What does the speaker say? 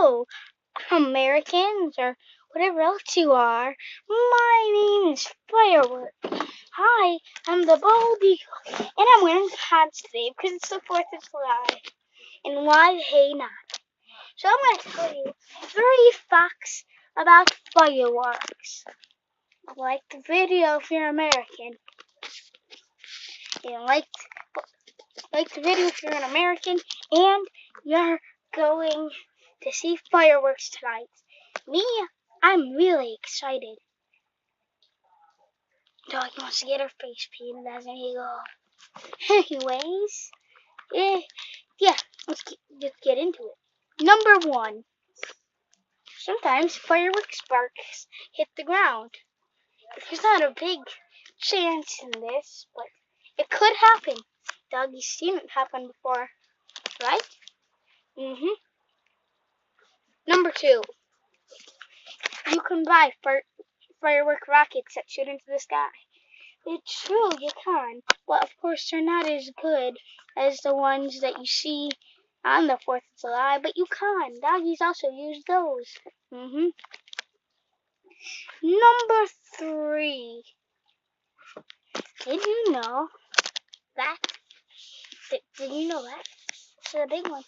Hello, Americans, or whatever else you are. My name is Firework. Hi, I'm the bald eagle, and I'm wearing pants today because it's the 4th of July. And why, hey, not? So I'm going to tell you 3 facts about fireworks. Like the video if you're American. And like the video if you're an American, and you're going to see fireworks tonight. Me, I'm really excited. Doggy wants to get her face painted, doesn't he? Go. Anyways, let's just get into it. Number 1. Sometimes fireworks sparks hit the ground. There's not a big chance in this, but it could happen. Doggy's seen it happen before, right? Number 2. You can buy firework rockets that shoot into the sky. It's true, you can, but of course they're not as good as the ones that you see on the 4th of July, but you can. Doggies also use those. Number 3. Did you know that? Did you know that? This is a big one.